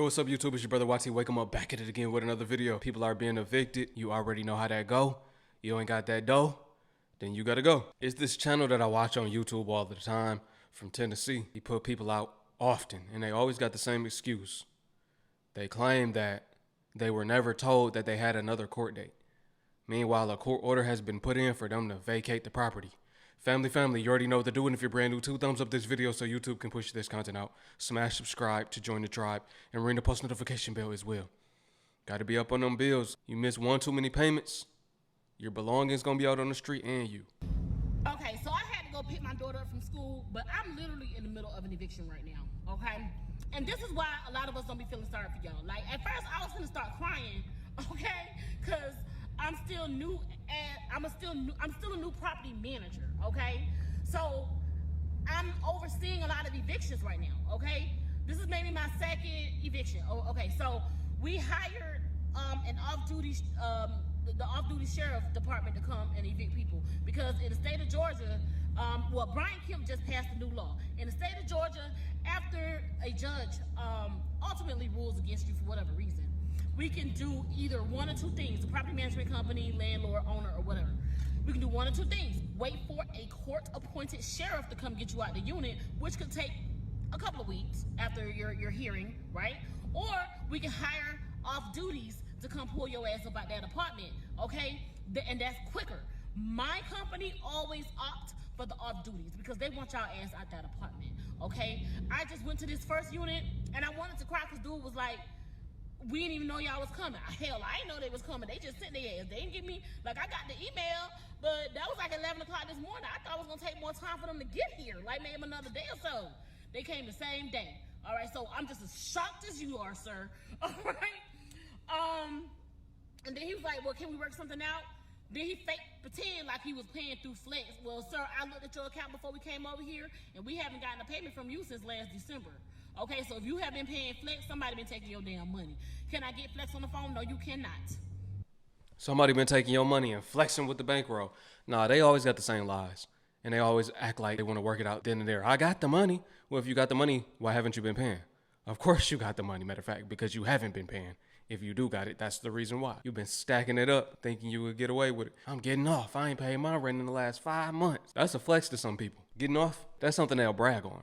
what's up YouTube? It's your brother YT. Wake 'em up, back at it again with another video. People are being evicted. You already know how that go. You ain't got that dough, then you gotta go. It's this channel that I watch on YouTube all the time from Tennessee. He put people out often and they always got the same excuse. They claim that they were never told that they had another court date. Meanwhile, a court order has been put in for them to vacate the property. Family, you already know what to do, and if you're brand new, 2 thumbs up this video so YouTube can push this content out. Smash subscribe to join the tribe, and ring the post notification bell as well. Gotta be up on them bills. You miss one too many payments, your belongings gonna be out on the street and you. Okay, so I had to go pick my daughter up from school, but I'm literally in the middle of an eviction right now, okay? And this is why a lot of us don't be feeling sorry for y'all. Like, at first I was gonna start crying, okay? Cause I'm still new and I'm still a new property manager, okay? So I'm overseeing a lot of evictions right now, okay? This is maybe my second eviction. Okay, so we hired an off-duty the off-duty sheriff department to come and evict people because in the state of Georgia, well, Brian Kemp just passed a new law. In the state of Georgia, after a judge ultimately rules against you for whatever reason, we can do either one or two things, the property management company, landlord, owner, or whatever. We can do one or two things. Wait for a court-appointed sheriff to come get you out the unit, which could take a couple of weeks after your hearing, right? Or we can hire off-duties to come pull your ass up out that apartment, okay? And that's quicker. My company always opt for the off-duties because they want y'all ass out that apartment, okay? I just went to this first unit, and I wanted to cry because dude was like, we didn't even know y'all was coming. Hell, I didn't know they was coming. They just sent their ass. They didn't give me, like, I got the email, but that was like 11 o'clock this morning. I thought it was going to take more time for them to get here, like maybe another day or so. They came the same day. All right, so I'm just as shocked as you are, sir. All right? And then he was like, well, can we work something out? Then he pretend like he was paying through Flex. Well, sir, I looked at your account before we came over here, and we haven't gotten a payment from you since last December. Okay, so if you have been paying Flex, somebody been taking your damn money. Can I get Flex on the phone? No, you cannot. Somebody been taking your money and flexing with the bankroll. Nah, they always got the same lies. And they always act like they want to work it out then and there. I got the money. Well, if you got the money, why haven't you been paying? Of course you got the money, matter of fact, because you haven't been paying. If you do got it, that's the reason why. You've been stacking it up, thinking you would get away with it. I'm getting off. I ain't paid my rent in the last 5 months. That's a flex to some people. Getting off, that's something they'll brag on.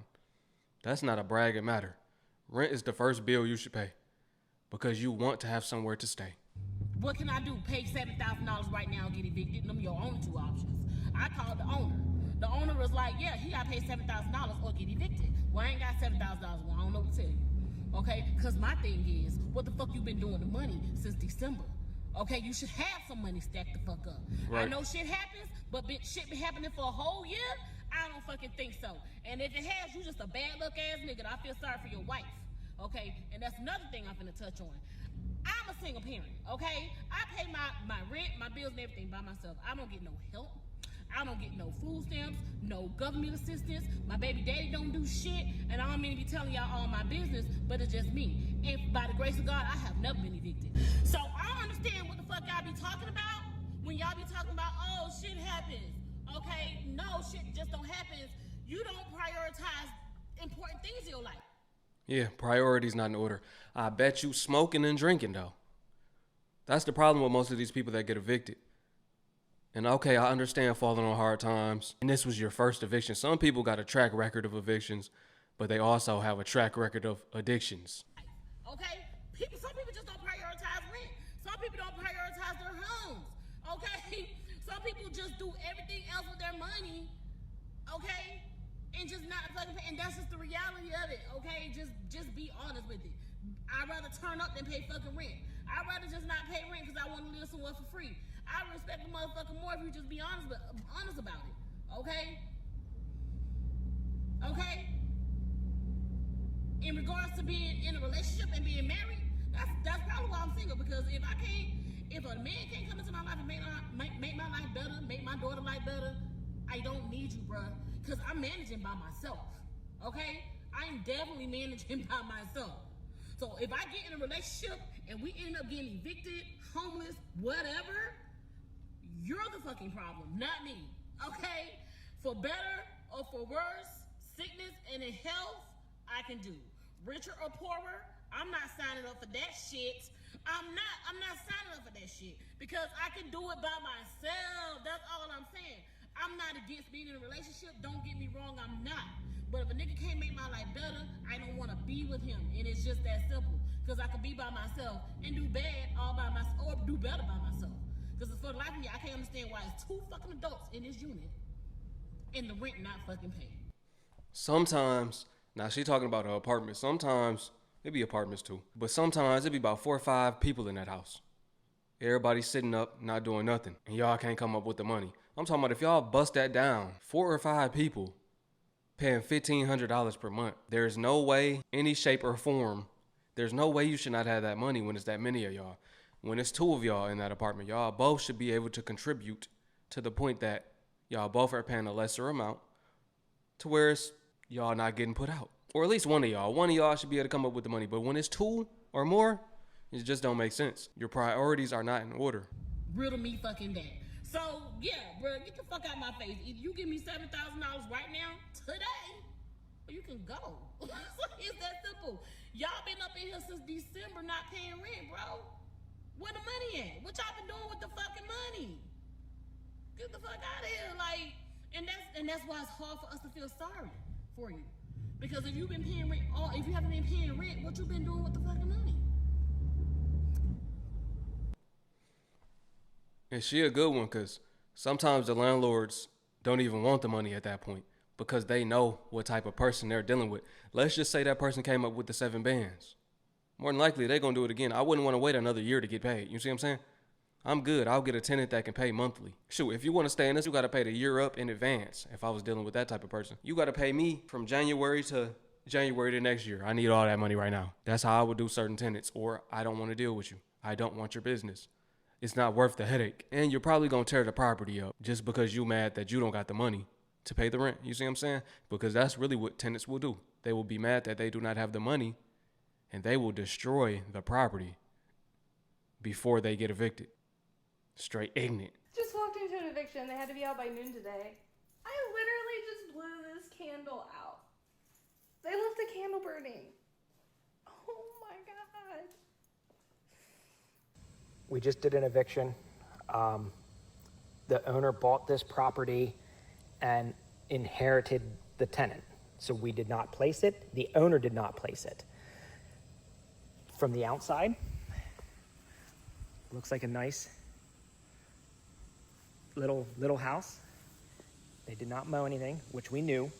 That's not a bragging matter. Rent is the first bill you should pay because you want to have somewhere to stay. What can I do? Pay $7,000 right now and get evicted? Them your only 2 options. I called the owner. The owner was like, yeah, he got to pay $7,000 or get evicted. Well, I ain't got $7,000. Well, I don't know what to tell you. Okay? Because my thing is, what the fuck you been doing to money since December? Okay? You should have some money stacked the fuck up. Right. I know shit happens, but shit been happening for a whole year? I don't fucking think so. And if it has, you just a bad luck ass nigga. And I feel sorry for your wife. Okay? And that's another thing I'm finna touch on. I'm a single parent, okay? I pay my rent, my bills, and everything by myself. I don't get no help. I don't get no food stamps, no government assistance. My baby daddy don't do shit. And I don't mean to be telling y'all all my business, but it's just me. And by the grace of God, I have never been evicted. So I don't understand what the fuck y'all be talking about when y'all be talking about, oh, shit happens. Okay? No, shit just don't happen. You don't prioritize important things in your life. Yeah, priorities not in order. I bet you smoking and drinking, though. That's the problem with most of these people that get evicted. And okay, I understand falling on hard times. And this was your first eviction. Some people got a track record of evictions, but they also have a track record of addictions. Okay? Some people just don't prioritize rent. Some people don't prioritize their homes. Okay? Some people just do everything else with their money. Okay? And just not fucking pay. And that's just the reality of it, okay? Just be honest with it. I'd rather turn up than pay fucking rent. I'd rather just not pay rent because I want to live somewhere for free. I respect the motherfucker more if you just be honest about it, okay? Okay? In regards to being in a relationship and being married, that's probably why I'm single, because if a man can't come into my life and make my life better, make my daughter life better, I don't need you, bruh. Because I'm managing by myself, okay? I'm definitely managing by myself. So if I get in a relationship and we end up getting evicted, homeless, whatever, you're the fucking problem, not me, okay? For better or for worse, sickness and in health, I can do. Richer or poorer, I'm not signing up for that shit. I'm not signing up for that shit because I can do it by myself. That's all I'm saying. I'm not against being in a relationship. Don't get me wrong, I'm not. But if a nigga can't make my life better, I don't want to be with him. And it's just that simple. Because I can be by myself and do bad all by myself, or do better by myself. Because for the life of me, I can't understand why it's 2 fucking adults in this unit and the rent not fucking paid. Sometimes, now she talking about her apartment. Sometimes it be apartments too, but sometimes it be about 4 or 5 people in that house. Everybody sitting up, not doing nothing, and y'all can't come up with the money. I'm talking about if y'all bust that down, 4 or 5 people paying $1,500 per month. There's no way, any shape or form, there's no way you should not have that money when it's that many of y'all. When it's 2 of y'all in that apartment, y'all both should be able to contribute to the point that y'all both are paying a lesser amount to where it's y'all not getting put out. Or at least one of y'all should be able to come up with the money. But when it's 2 or more, it just don't make sense. Your priorities are not in order. Riddle me fucking that. So, yeah, bro, get the fuck out of my face. If you give me $7,000 right now, today, you can go. It's that simple. Y'all been up in here since December not paying rent, bro. Where the money at? What y'all been doing with the fucking money? Get the fuck out of here. Like, and that's why it's hard for us to feel sorry for you. Because if you've been paying rent, or if you haven't been paying rent, what you been doing with the fucking money? And she a good one because sometimes the landlords don't even want the money at that point because they know what type of person they're dealing with. Let's just say that person came up with the 7 bands. More than likely, they're going to do it again. I wouldn't want to wait another year to get paid. You see what I'm saying? I'm good. I'll get a tenant that can pay monthly. Shoot, if you want to stay in this, you got to pay the year up in advance. If I was dealing with that type of person, you got to pay me from January to next year. I need all that money right now. That's how I would do certain tenants. Or I don't want to deal with you. I don't want your business. It's not worth the headache. And you're probably going to tear the property up just because you mad that you don't got the money to pay the rent. You see what I'm saying? Because that's really what tenants will do. They will be mad that they do not have the money and they will destroy the property before they get evicted. Straight ignorant. Just walked into an eviction. They had to be out by noon today. I literally just blew this candle out. They left the candle burning. Oh my God. We just did an eviction. The owner bought this property and inherited the tenant. So we did not place it. The owner did not place it. From the outside, looks like a nice little house. They did not mow anything, which we knew.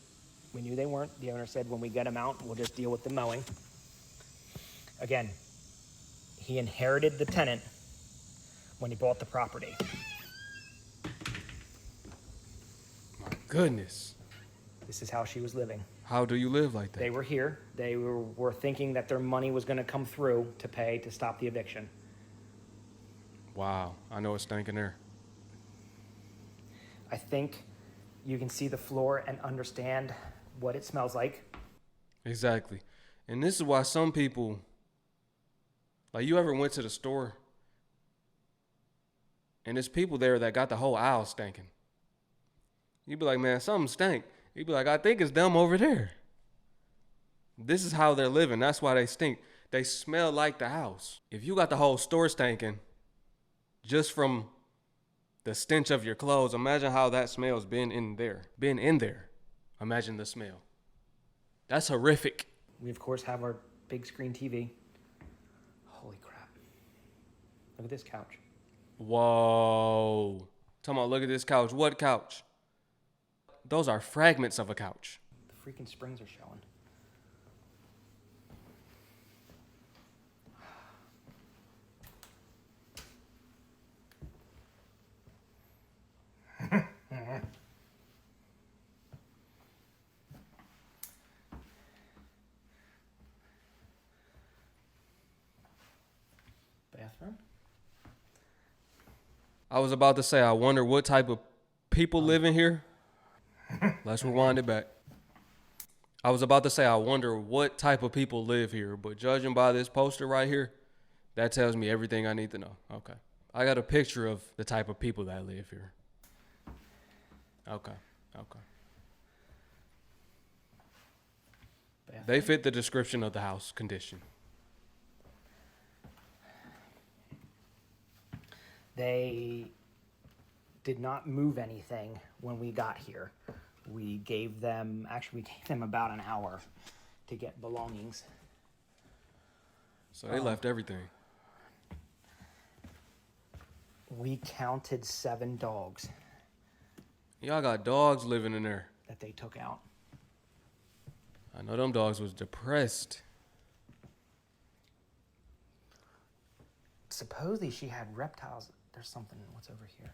We knew they weren't. The owner said when we get them out, we'll just deal with the mowing. Again, he inherited the tenant when he bought the property. My goodness. This is how she was living. How do you live like that? They were here. They were thinking that their money was going to come through to pay to stop the eviction. Wow. I know it's stinking there. I think you can see the floor and understand what it smells like. Exactly. And this is why some people, like, you ever went to the store and there's people there that got the whole aisle stinking. You'd be like, man, something stank. You'd be like, I think it's them over there. This is how they're living. That's why they stink. They smell like the house. If you got the whole store stinking just from the stench of your clothes, imagine how that smell's been in there. Imagine the smell. That's horrific. We, of course, have our big screen TV. Holy crap. Look at this couch. Whoa. Talking about, look at this couch. What couch? Those are fragments of a couch. The freaking springs are showing. Bathroom. I was about to say, I wonder what type of people live in here. Let's rewind it back. I was about to say, I wonder what type of people live here, but judging by this poster right here, that tells me everything I need to know. Okay. I got a picture of the type of people that live here. Okay. Bathroom. They fit the description of the house condition. They did not move anything when we got here. We gave them about an hour to get belongings. So they left everything. We counted 7 dogs Y'all got dogs living in there. that they took out. I know them dogs was depressed. Supposedly she had reptiles. There's something. What's over here?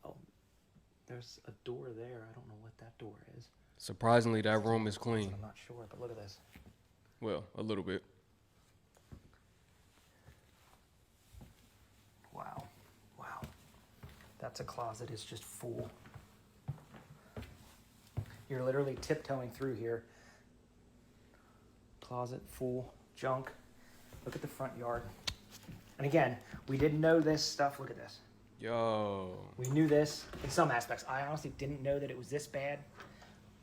Oh, there's a door there. I don't know what that door is. Surprisingly, that room is clean. I'm not sure, but look at this. Well, a little bit. Wow. Wow. That's a closet. It's just full. You're literally tiptoeing through here. Closet full. Junk. Look at the front yard. And again, we didn't know this stuff. Look at this. Yo. We knew this in some aspects. I honestly didn't know that it was this bad.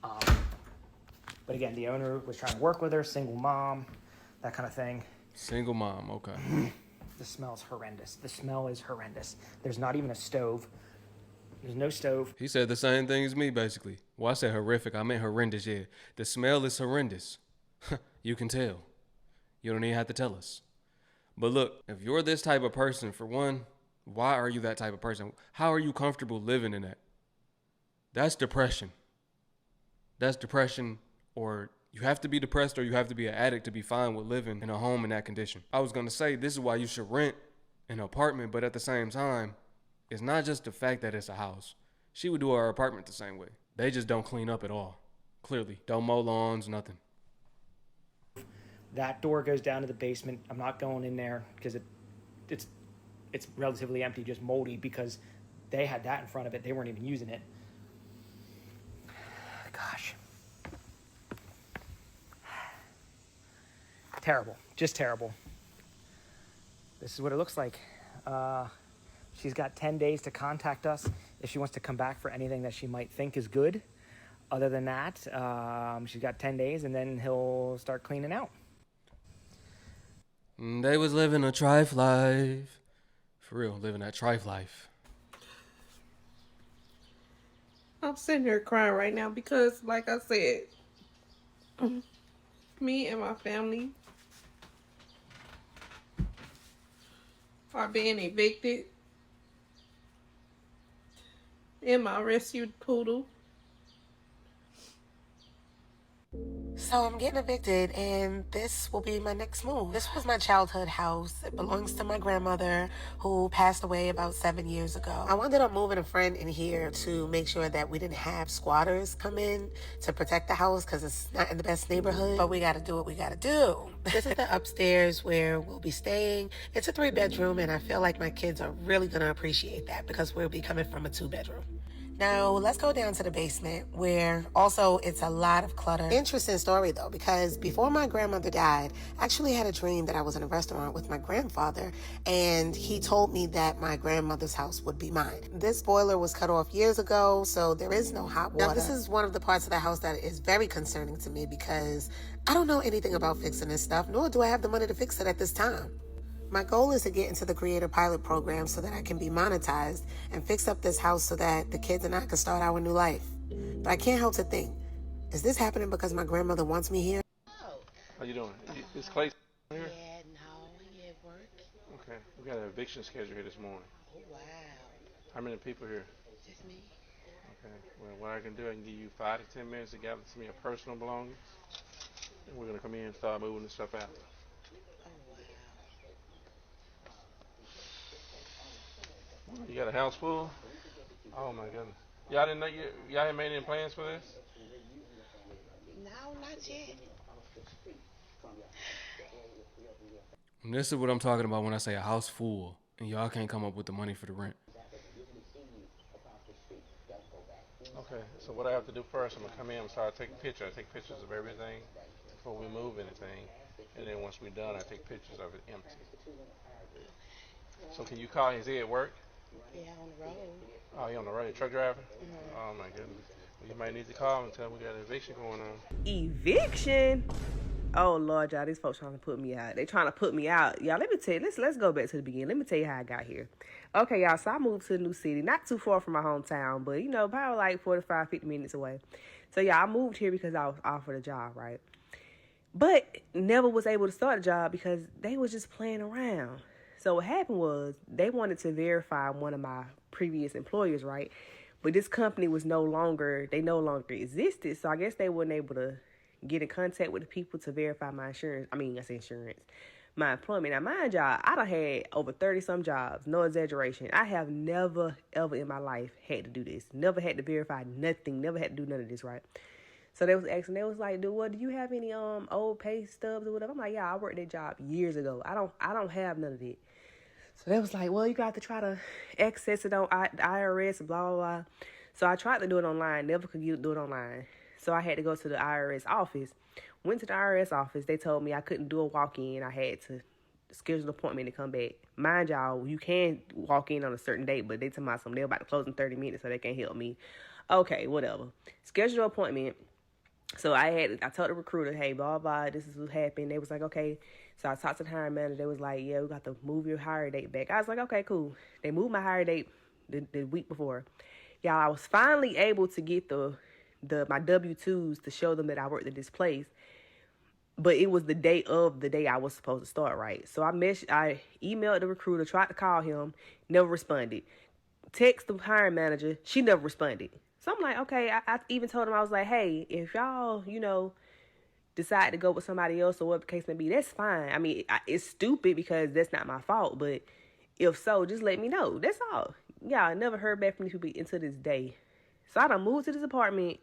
But again, the owner was trying to work with her, single mom, that kind of thing. Single mom, okay. The smell is horrendous. The smell is horrendous. There's not even a stove. There's no stove. He said the same thing as me, basically. Well, I said horrific. I meant horrendous, yeah. The smell is horrendous. You can tell. You don't even have to tell us. But look, if you're this type of person, for one, why are you that type of person? How are you comfortable living in that? That's depression. That's depression, or you have to be depressed or you have to be an addict to be fine with living in a home in that condition. I was going to say this is why you should rent an apartment, but at the same time, it's not just the fact that it's a house. She would do her apartment the same way. They just don't clean up at all. Clearly. Don't mow lawns, nothing. That door goes down to the basement. I'm not going in there because it's relatively empty, just moldy, because they had that in front of it. They weren't even using it. Gosh. Terrible. Just terrible. This is what it looks like. She's got 10 days to contact us if she wants to come back for anything that she might think is good. Other than that, she's got 10 days, and then he'll start cleaning out. They was living a trife life. For real, living that trife life. I'm sitting here crying right now because, like I said, me and my family are being evicted. And my rescued poodle. So I'm getting evicted, and this will be my next move. This was my childhood house. It belongs to my grandmother, who passed away about 7 years ago. I wound up moving a friend in here to make sure that we didn't have squatters come in to protect the house, because it's not in the best neighborhood, but we gotta do what we gotta do. This is the upstairs where we'll be staying. It's a 3-bedroom, and I feel like my kids are really gonna appreciate that because we'll be coming from a 2-bedroom. Now, let's go down to the basement, where also it's a lot of clutter. Interesting story, though, because before my grandmother died, I actually had a dream that I was in a restaurant with my grandfather, and he told me that my grandmother's house would be mine. This boiler was cut off years ago, so there is no hot water. Now, this is one of the parts of the house that is very concerning to me because I don't know anything about fixing this stuff, nor do I have the money to fix it at this time. My goal is to get into the Creator Pilot program so that I can be monetized and fix up this house so that the kids and I can start our new life. But I can't help to think, is this happening because my grandmother wants me here? How you doing? Is Clay here? Yeah, no, he at work. Okay. We got an eviction schedule here this morning. Oh, wow. How many people here? Just me. Okay. Well, what I can do, I can give you 5 to 10 minutes to gather some of your personal belongings. And we're going to come in and start moving the stuff out. You got a house full? Oh my goodness. Y'all didn't know y'all hadn't made any plans for this? No, not yet. And this is what I'm talking about when I say a house full and y'all can't come up with the money for the rent. Okay, so what I have to do first, I'm going to come in and start taking pictures. I take pictures of everything before we move anything. And then once we're done, I take pictures of it empty. So can you call? Is he at work? Yeah, on the road. Oh, he on the road, truck driver? Oh my goodness. Well, you might need to call him and tell him we got an eviction going on. Eviction? Oh Lord, y'all, these folks trying to put me out. They trying to put me out. Y'all, let me tell you, let's go back to the beginning. Let me tell you how I got here. Okay, y'all, so I moved to a new city, not too far from my hometown, but you know, probably like 45, 50 minutes away. So yeah, I moved here because I was offered a job, right? But never was able to start a job because they was just playing around. So what happened was they wanted to verify one of my previous employers, right? But this company was no longer existed. So I guess they weren't able to get in contact with the people to verify my insurance. My employment. Now, mind y'all, I done had over 30 some jobs. No exaggeration. I have never, ever in my life had to do this. Never had to verify nothing. Never had to do none of this, right? So they was asking, they was like, do you have any old pay stubs or whatever? I'm like, yeah, I worked that job years ago. I don't have none of it. So they was like, well, you got to try to access it on the IRS, blah, blah, blah. So I tried to do it online, never could do it online. So I had to go to the IRS office. Went to the IRS office. They told me I couldn't do a walk-in. I had to schedule an appointment to come back. Mind y'all, you can walk in on a certain date, but they told me something. They're about to close in 30 minutes, so they can't help me. Okay, whatever. Schedule an appointment. So I told the recruiter, hey, blah, blah, this is what happened. They was like, okay. So I talked to the hiring manager. They was like, yeah, we got to move your hire date back. I was like, okay, cool. They moved my hire date the week before. Y'all, I was finally able to get my W-2s to show them that I worked at this place. But it was the day I was supposed to start, right? So I emailed the recruiter, tried to call him, never responded. Text the hiring manager, she never responded. So I'm like, okay, I even told him, I was like, hey, if y'all, decide to go with somebody else or what the case may be, that's fine. I mean, it's stupid because that's not my fault, but if so, just let me know. That's all. Yeah, I never heard back from these people until this day. So I done moved to this apartment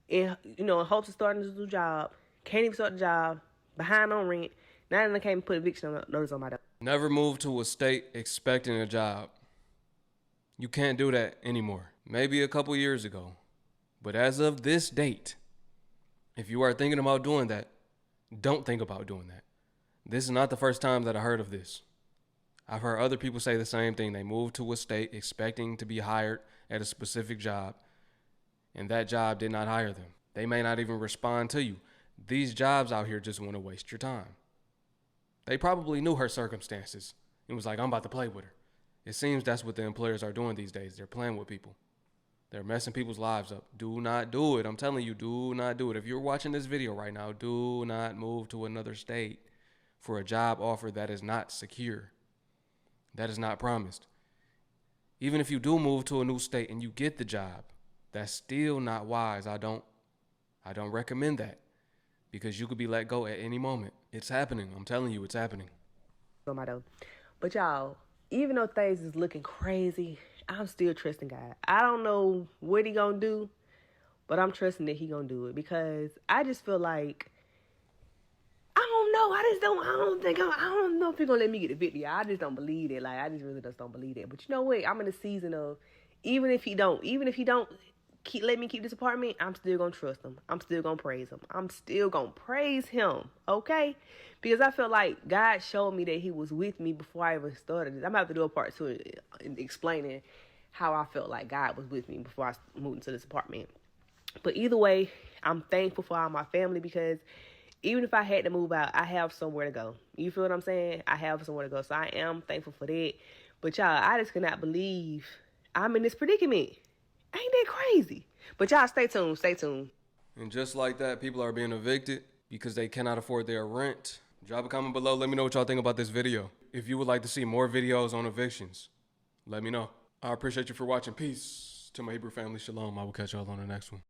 in hopes of starting this new job. Can't even start the job, behind on rent. Now I can't even put eviction notice on my door. Never move to a state expecting a job. You can't do that anymore. Maybe a couple years ago. But as of this date, if you are thinking about doing that, don't think about doing that. This is not the first time that I heard of this. I've heard other people say the same thing. They moved to a state expecting to be hired at a specific job, and that job did not hire them. They may not even respond to you. These jobs out here just want to waste your time. They probably knew her circumstances and was like, I'm about to play with her. It seems that's what the employers are doing these days. They're playing with people. They're messing people's lives up. Do not do it. I'm telling you, do not do it. If you're watching this video right now, do not move to another state for a job offer that is not secure. That is not promised. Even if you do move to a new state and you get the job, that's still not wise. I don't recommend that because you could be let go at any moment. It's happening. I'm telling you, it's happening. But y'all, even though things is looking crazy, I'm still trusting God. I don't know what he gonna do, but I'm trusting that he gonna do it because I just feel like, I don't know. I don't know if he's gonna let me get the video. I just don't believe it. Like, I just really just don't believe it. But you know what? I'm in a season of, even if he don't let me keep this apartment, I'm still gonna trust him. I'm still gonna praise him. I'm still gonna praise him, okay? Because I feel like God showed me that he was with me before I even started this. I'm gonna have to do a part 2 in explaining how I felt like God was with me before I moved into this apartment. But either way, I'm thankful for all my family because even if I had to move out, I have somewhere to go. You feel what I'm saying? I have somewhere to go. So I am thankful for that. But y'all, I just cannot believe I'm in this predicament. Ain't that crazy? But y'all, stay tuned. Stay tuned. And just like that, people are being evicted because they cannot afford their rent. Drop a comment below. Let me know what y'all think about this video. If you would like to see more videos on evictions, let me know. I appreciate you for watching. Peace to my Hebrew family. Shalom. I will catch y'all on the next one.